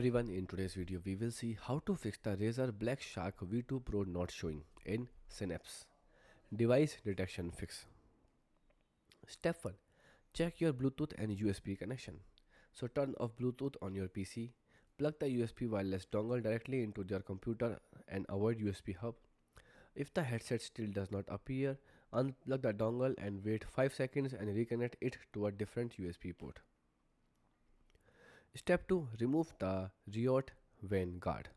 Everyone, in today's video we will see how to fix the Razer BlackShark V2 Pro not showing in Synapse. Device detection fix. Step 1. Check your Bluetooth and USB connection. So turn off Bluetooth on your PC, plug the USB wireless dongle directly into your computer and avoid USB hub. If the headset still does not appear, unplug the dongle and wait 5 seconds and reconnect it to a different USB port. Step 2. Remove the Riot WAN guard.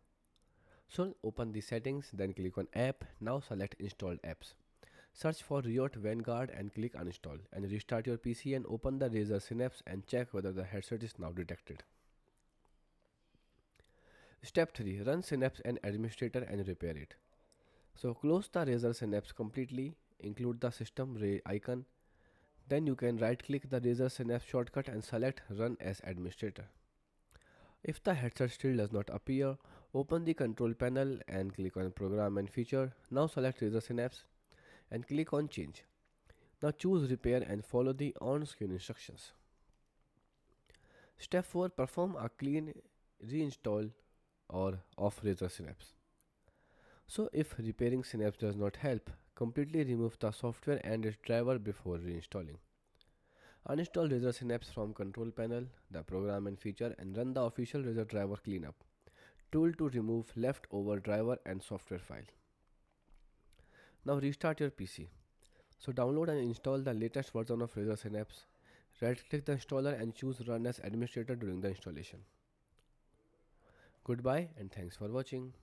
So open the settings, then click on app. Now select installed apps. Search for Riot Vanguard and click uninstall and restart your PC and open the Razer Synapse and check whether the headset is now detected. Step 3. Run Synapse and administrator and repair it. So close the Razer Synapse completely, include the system icon. Then you can right click the Razer Synapse shortcut and select run as administrator. If the headset still does not appear, open the control panel and click on program and feature. Now select Razer Synapse and click on change. Now choose repair and follow the on-screen instructions. Step 4. Perform a clean reinstall or of Razer Synapse. So if repairing Synapse does not help, completely remove the software and its driver before reinstalling. Uninstall Razer Synapse from control panel, the program and feature, and run the official Razer driver cleanup tool to remove leftover driver and software file. Now restart your PC. So download and install the latest version of Razer Synapse. Right click the installer and choose run as administrator during the installation. Goodbye and thanks for watching.